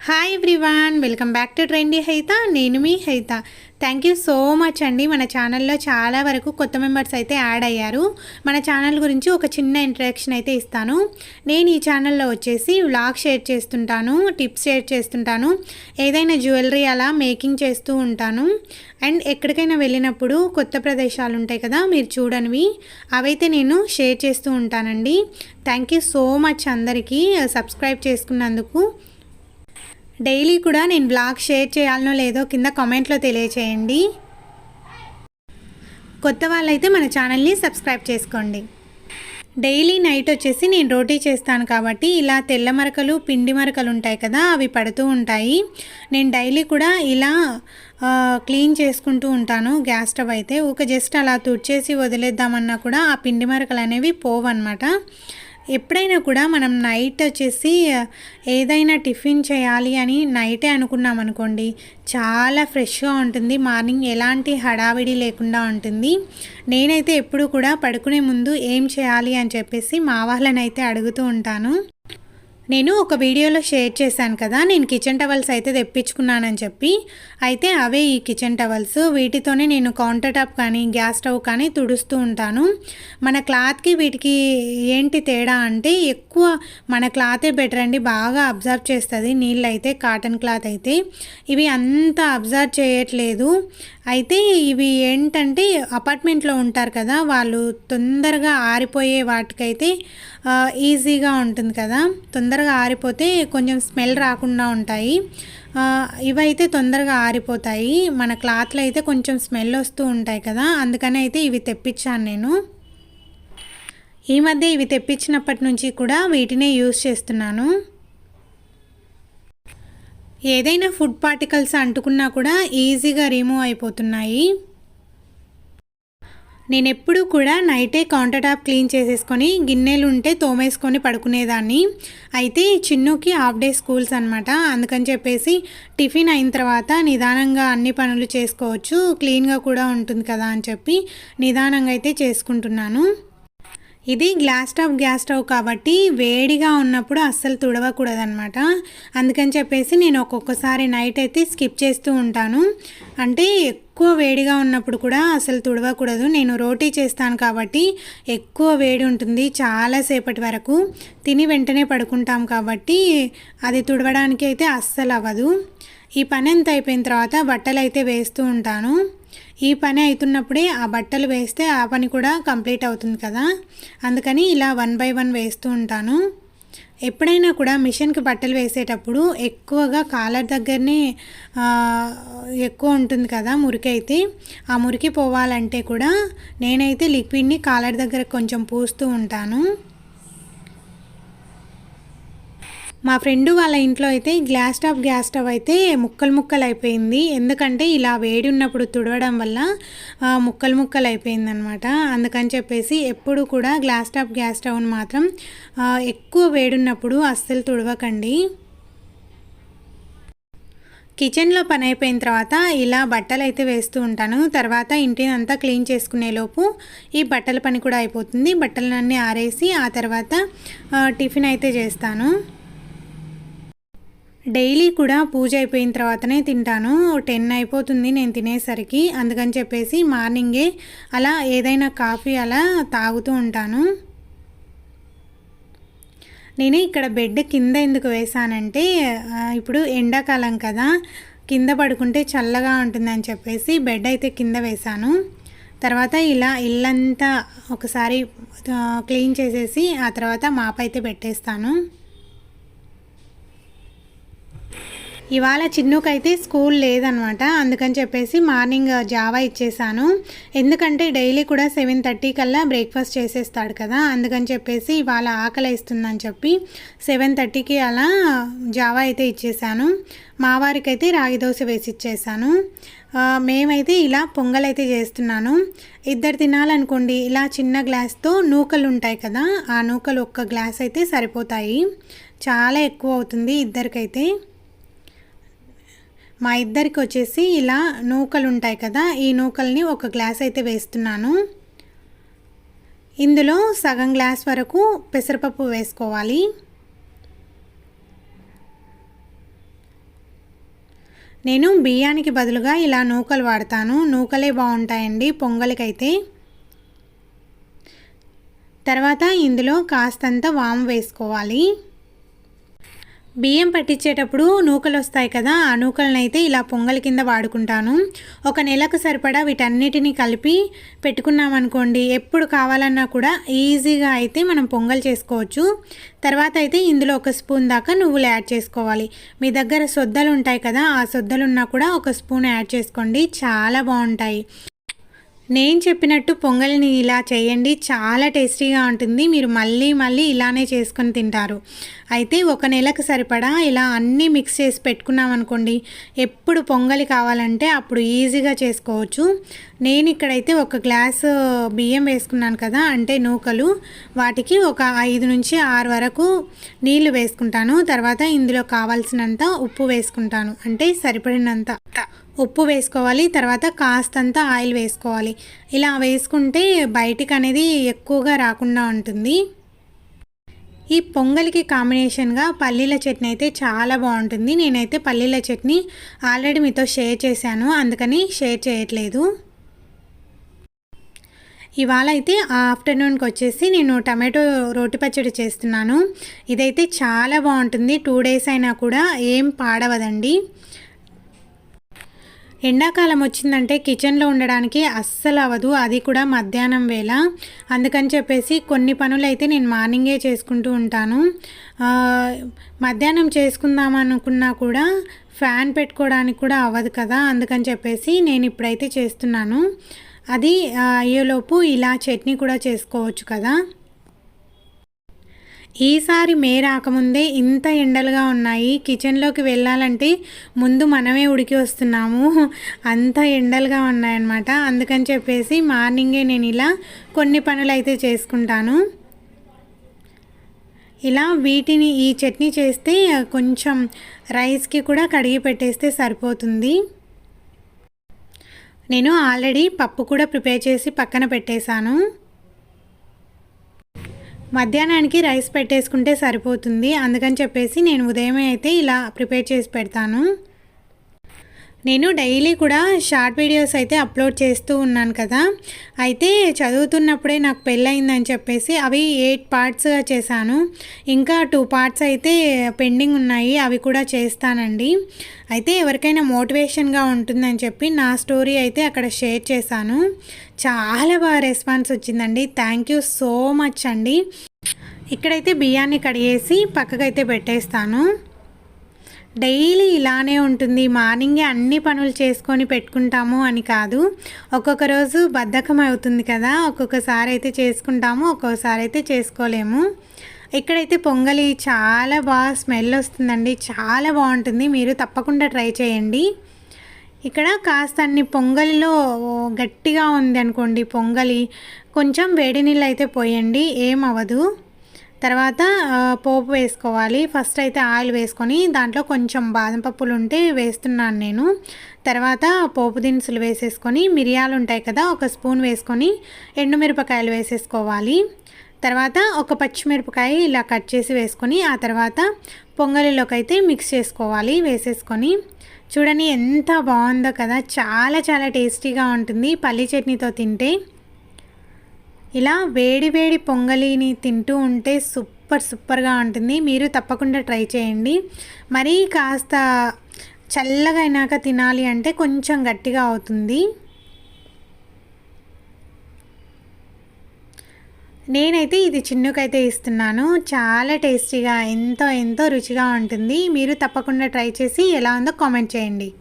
Hi everyone, welcome back to trendy Haitha. నేను మీ Haitha. Thank you so much అండి. మన ఛానల్లో చాలా వరకు కొత్త మెంబర్స్ అయితే యాడ్ అయ్యారు. మన ఛానల్ గురించి ఒక చిన్న ఇంట్రడక్షన్ అయితే ఇస్తాను. నేను ఈ ఛానల్లో వచ్చేసి వ్లాగ్ షేర్ చేస్తుంటాను, టిప్స్ షేర్ చేస్తుంటాను, ఏదైనా జ్యువెలరీ అలా మేకింగ్ చేస్తూ ఉంటాను. అండ్ ఎక్కడికైనా వెళ్ళినప్పుడు కొత్త ప్రదేశాలు ఉంటాయి కదా, మీరు చూడనివి, అవైతే నేను షేర్ చేస్తూ ఉంటానండి. థ్యాంక్ యూ సో మచ్ అందరికీ సబ్స్క్రైబ్ చేసుకున్నందుకు. డైలీ కూడా నేను బ్లాగ్ షేర్ చేయాలనో లేదో కింద కామెంట్లో తెలియచేయండి. కొత్త వాళ్ళైతే మన ఛానల్ని సబ్స్క్రైబ్ చేసుకోండి. డైలీ నైట్ వచ్చేసి నేను రోటీ చేస్తాను కాబట్టి ఇలా తెల్ల మరకలు, పిండి మరకలు ఉంటాయి కదా, అవి పడుతూ ఉంటాయి. నేను డైలీ కూడా ఇలా క్లీన్ చేసుకుంటూ ఉంటాను. గ్యాస్ స్టవ్ అయితే జస్ట్ అలా తుడిచేసి వదిలేద్దామన్నా కూడా ఆ పిండి మరకలు అనేవి పోవన్నమాట. ఎప్పుడైనా కూడా మనం నైట్ వచ్చేసి ఏదైనా టిఫిన్ చేయాలి అని నైటే అనుకున్నాం అనుకోండి, చాలా ఫ్రెష్గా ఉంటుంది. మార్నింగ్ ఎలాంటి హడావిడి లేకుండా ఉంటుంది. నేనైతే ఎప్పుడు కూడా పడుకునే ముందు ఏం చేయాలి అని చెప్పేసి మా వాళ్ళని అయితే అడుగుతూ ఉంటాను. నేను ఒక వీడియోలో షేర్ చేశాను కదా, నేను కిచెన్ టవల్స్ అయితే తెప్పించుకున్నానని చెప్పి. అయితే అవే ఈ కిచెన్ టవల్స్. వీటితోనే నేను కౌంటర్ టాప్ కానీ గ్యాస్ స్టవ్ కానీ తుడుస్తూ ఉంటాను. మన క్లాత్కి వీటికి ఏంటి తేడా అంటే, ఎక్కువ మన క్లాతే బెటర్ అండి, బాగా అబ్జర్వ్ చేస్తుంది నీళ్ళు అయితే. కాటన్ క్లాత్ అయితే ఇవి అంత అబ్జర్వ్ చేయట్లేదు. అయితే ఇవి ఏంటంటే అపార్ట్మెంట్లో ఉంటారు కదా, వాళ్ళు తొందరగా ఆరిపోయే వాటికైతే ఈజీగా ఉంటుంది కదా, తొందరగా ఆరిపోతే కొంచెం స్మెల్ రాకుండా ఉంటాయి. ఇవైతే తొందరగా ఆరిపోతాయి. మన క్లాత్లో అయితే కొంచెం స్మెల్ వస్తూ ఉంటాయి కదా, అందుకని అయితే ఇవి తెప్పించాను నేను. ఈ మధ్య ఇవి తెప్పించినప్పటి నుంచి కూడా వీటినే యూజ్ చేస్తున్నాను. ఏదైనా ఫుడ్ పార్టికల్స్ అంటుకున్నా కూడా ఈజీగా రిమూవ్ అయిపోతున్నాయి. నేను ఎప్పుడూ కూడా నైటే కౌంటర్ టాప్ క్లీన్ చేసేసుకొని గిన్నెలు ఉంటే తోమేసుకొని పడుకునేదాన్ని. అయితే చిన్నుకి హాఫ్ డే స్కూల్స్ అనమాట, అందుకని చెప్పేసి టిఫిన్ అయిన తర్వాత నిదానంగా అన్ని పనులు చేసుకోవచ్చు, క్లీన్గా కూడా ఉంటుంది కదా అని చెప్పి నిదానంగా అయితే చేసుకుంటున్నాను. ఇది గ్యాస్ స్టవ్ కాబట్టి వేడిగా ఉన్నప్పుడు అస్సలు తుడవకూడదనమాట. అందుకని చెప్పేసి నేను ఒక్కొక్కసారి నైట్ అయితే స్కిప్ చేస్తూ ఉంటాను. అంటే ఎక్కువ వేడిగా ఉన్నప్పుడు కూడా అసలు తుడవకూడదు. నేను రోటీ చేస్తాను కాబట్టి ఎక్కువ వేడి ఉంటుంది చాలాసేపటి వరకు. తిని వెంటనే పడుకుంటాం కాబట్టి అది తుడవడానికి అయితే అస్సలు అవ్వదు. ఈ పని అంతా అయిపోయిన తర్వాత బట్టలు అయితే వేస్తూ ఉంటాను. ఈ పని అవుతున్నప్పుడే ఆ బట్టలు వేస్తే ఆ పని కూడా కంప్లీట్ అవుతుంది కదా, అందుకని ఇలా 1 by 1 వేస్తూ ఉంటాను. ఎప్పుడైనా కూడా మిషన్కి బట్టలు వేసేటప్పుడు ఎక్కువగా కాలర్ దగ్గరనే ఎక్కువ ఉంటుంది కదా మురికి అయితే. ఆ మురికి పోవాలంటే కూడా నేనైతే లిక్విడ్ని కాలర్ దగ్గర కొంచెం పూస్తూ ఉంటాను. మా ఫ్రెండ్ వాళ్ళ ఇంట్లో అయితే గ్యాస్ స్టవ్ అయితే ముక్కలు అయిపోయింది. ఎందుకంటే ఇలా వేడి ఉన్నప్పుడు తుడవడం వల్ల ముక్కలు అయిపోయింది అనమాట. అందుకని చెప్పేసి ఎప్పుడు కూడా గ్యాస్ స్టవ్ని మాత్రం ఎక్కువ వేడి ఉన్నప్పుడు అస్సలు తుడవకండి. కిచెన్లో పని అయిపోయిన తర్వాత ఇలా బట్టలు అయితే వేస్తూ ఉంటాను. తర్వాత ఇంటిని అంతా క్లీన్ చేసుకునే లోపు ఈ బట్టల పని కూడా అయిపోతుంది. బట్టలన్నీ ఆరేసి ఆ తర్వాత టిఫిన్ అయితే చేస్తాను. డైలీ కూడా పూజ అయిపోయిన తర్వాతనే తింటాను. 10 అయిపోతుంది నేను తినేసరికి. అందుకని చెప్పేసి మార్నింగే అలా ఏదైనా కాఫీ అలా తాగుతూ ఉంటాను. నేను ఇక్కడ బెడ్ కింద ఎందుకు వేసానంటే, ఇప్పుడు ఎండాకాలం కదా, కింద పడుకుంటే చల్లగా ఉంటుందని చెప్పేసి బెడ్ అయితే కింద వేశాను. తర్వాత ఇలా ఇల్లంతా ఒకసారి క్లీన్ చేసేసి ఆ తర్వాత మాప్ అయితే పెట్టేస్తాను. ఇవాళ చిన్నుకైతే స్కూల్ లేదనమాట, అందుకని చెప్పేసి మార్నింగ్ జావా ఇచ్చేసాను. ఎందుకంటే డైలీ కూడా 7:30 కల్లా బ్రేక్ఫాస్ట్ చేసేస్తాడు కదా, అందుకని చెప్పేసి ఇవాళ ఆకలి వేస్తుందని చెప్పి 7:30కి అలా జావా అయితే ఇచ్చేసాను. మా వారికైతే రాగి దోశ వేసి ఇచ్చేసాను. మేమైతే ఇలా పొంగల్ అయితే చేస్తున్నాను. ఇద్దరు తినాలనుకోండి, ఇలా చిన్న గ్లాస్తో నూకలు ఉంటాయి కదా, ఆ నూకలు ఒక్క గ్లాస్ అయితే సరిపోతాయి. చాలా ఎక్కువ అవుతుంది ఇద్దరికైతే. మా ఇద్దరికి వచ్చేసి ఇలా నూకలు ఉంటాయి కదా, ఈ నూకల్ని ఒక గ్లాస్ అయితే వేస్తున్నాను. ఇందులో సగం గ్లాస్ వరకు పెసరపప్పు వేసుకోవాలి. నేను బియ్యానికి బదులుగా ఇలా నూకలు వాడతాను. నూకలే బాగుంటాయండి పొంగలికైతే. తర్వాత ఇందులో కాస్తంత వాము వేసుకోవాలి. బియ్యం పట్టించేటప్పుడు నూకలు వస్తాయి కదా, ఆ నూకలనైతే ఇలా పొంగల్ కింద వాడుకుంటాను. ఒక నెలకు సరిపడా వీటన్నిటిని కలిపి పెట్టుకున్నామనుకోండి, ఎప్పుడు కావాలన్నా కూడా ఈజీగా అయితే మనం పొంగల్ చేసుకోవచ్చు. తర్వాత అయితే ఇందులో 1 స్పూన్ దాకా నువ్వులు యాడ్ చేసుకోవాలి. మీ దగ్గర సొద్దలు ఉంటాయి కదా, ఆ సొద్దలు ఉన్నా కూడా 1 స్పూన్ యాడ్ చేసుకోండి, చాలా బాగుంటాయి. నేను చెప్పినట్టు పొంగల్ని ఇలా చేయండి, చాలా టేస్టీగా ఉంటుంది. మీరు మళ్ళీ మళ్ళీ ఇలానే చేసుకొని తింటారు. అయితే ఒక నెలకు సరిపడా ఇలా అన్నీ మిక్స్ చేసి పెట్టుకున్నాం అనుకోండి, ఎప్పుడు పొంగలి కావాలంటే అప్పుడు ఈజీగా చేసుకోవచ్చు. నేను ఇక్కడైతే 1 గ్లాసు బియ్యం వేసుకున్నాను కదా, అంటే నూకలు, వాటికి ఒక 5 నుంచి 6 వరకు నీళ్లు వేసుకుంటాను. తర్వాత ఇందులో కావాల్సినంత ఉప్పు వేసుకుంటాను, అంటే సరిపడినంత ఉప్పు వేసుకోవాలి. తర్వాత కాస్తంత ఆయిల్ వేసుకోవాలి. ఇలా వేసుకుంటే బయటికి అనేది ఎక్కువగా రాకుండా ఉంటుంది. ఈ పొంగల్కి కాంబినేషన్గా పల్లీల చట్నీ అయితే చాలా బాగుంటుంది. నేనైతే పల్లీల చట్నీ ఆల్రెడీ మీతో షేర్ చేశాను, అందుకని షేర్ చేయట్లేదు. ఇవాళ అయితే ఆఫ్టర్నూన్కి వచ్చేసి నేను టమాటో రోటి పచ్చడి చేస్తున్నాను. ఇదైతే చాలా బాగుంటుంది, 2 డేస్ అయినా కూడా ఏం పాడవదండి. ఎండాకాలం వచ్చిందంటే కిచెన్లో ఉండడానికి అస్సలు అవ్వదు, అది కూడా మధ్యాహ్నం వేళ. అందుకని చెప్పేసి కొన్ని పనులు అయితే నేను మార్నింగే చేసుకుంటూ ఉంటాను. మధ్యాహ్నం చేసుకుందాం అనుకున్నా కూడా ఫ్యాన్ పెట్టుకోవడానికి కూడా అవ్వదు కదా, అందుకని చెప్పేసి నేను ఇప్పుడైతే చేస్తున్నాను. అది అయ్యేలోపు ఇలా చట్నీ కూడా చేసుకోవచ్చు కదా. ఈసారి మే రాకముందే ఇంత ఎండలుగా ఉన్నాయి. కిచెన్లోకి వెళ్ళాలంటే ముందు మనమే ఉడికి వస్తున్నాము, అంత ఎండలుగా ఉన్నాయన్నమాట. అందుకని చెప్పేసి మార్నింగే నేను ఇలా కొన్ని పనులు అయితే చేసుకుంటాను. ఇలా వీటిని ఈ చట్నీ చేస్తే కొంచెం రైస్కి కూడా కడిగి పెట్టేస్తే సరిపోతుంది. నేను ఆల్రెడీ పప్పు కూడా ప్రిపేర్ చేసి పక్కన పెట్టేశాను. మధ్యాహ్నానికి రైస్ పెట్టేసుకుంటే సరిపోతుంది, అందుకని చెప్పేసి నేను ఉదయమే అయితే ఇలా ప్రిపేర్ చేసి పెడతాను. నేను డైలీ కూడా షార్ట్ వీడియోస్ అయితే అప్లోడ్ చేస్తూ ఉన్నాను కదా. అయితే చదువుతున్నప్పుడే నాకు పెళ్ళయిందని చెప్పేసి అవి 8 పార్ట్స్గా చేశాను. ఇంకా 2 పార్ట్స్ అయితే పెండింగ్ ఉన్నాయి, అవి కూడా చేస్తానండి. అయితే ఎవరికైనా మోటివేషన్గా ఉంటుందని చెప్పి నా స్టోరీ అయితే అక్కడ షేర్ చేశాను. చాలా బాగా రెస్పాన్స్ వచ్చిందండి. థ్యాంక్ యూ సో మచ్ అండి. ఇక్కడైతే బియ్యాన్ని కడిగేసి పక్కకైతే పెట్టేస్తాను. డైలీ ఇలానే ఉంటుంది, మార్నింగే అన్ని పనులు చేసుకొని పెట్టుకుంటాము అని కాదు. ఒక్కొక్క రోజు బద్ధకం అవుతుంది కదా, ఒక్కొక్కసారి అయితే చేసుకుంటాము, ఒక్కొక్కసారి అయితే చేసుకోలేము. ఇక్కడైతే పొంగలి చాలా బాగా స్మెల్ వస్తుందండి, చాలా బాగుంటుంది. మీరు తప్పకుండా ట్రై చేయండి. ఇక్కడ కాస్త అన్ని పొంగలిలో గట్టిగా ఉంది అనుకోండి పొంగలి, కొంచెం వేడి నీళ్ళు అయితే పోయండి, ఏమవ్వదు. తర్వాత పోపు వేసుకోవాలి. ఫస్ట్ అయితే ఆయిల్ వేసుకొని దాంట్లో కొంచెం బాదం పప్పులు ఉంటే వేస్తున్నాను నేను. తర్వాత పోపు దినుసులు వేసేసుకొని, మిరియాలు ఉంటాయి కదా 1 స్పూన్ వేసుకొని, ఎండుమిరపకాయలు వేసేసుకోవాలి. తర్వాత ఒక పచ్చిమిరపకాయ ఇలా కట్ చేసి వేసుకొని, ఆ తర్వాత పొంగలిలోకి అయితే మిక్స్ చేసుకోవాలి. వేసేసుకొని చూడండి ఎంత బాగుందో కదా, చాలా చాలా టేస్టీగా ఉంటుంది పల్లి చట్నీతో తింటే. ఇలా వేడి వేడి పొంగలిని తింటూ ఉంటే సూపర్గా ఉంటుంది. మీరు తప్పకుండా ట్రై చేయండి. మరీ కాస్త చల్లగా అయినాక తినాలి అంటే కొంచెం గట్టిగా అవుతుంది. నేనైతే ఇది చిన్నుకైతే ఇస్తున్నాను. చాలా టేస్టీగా ఎంతో రుచిగా ఉంటుంది. మీరు తప్పకుండా ట్రై చేసి ఎలా ఉందో కామెంట్ చేయండి.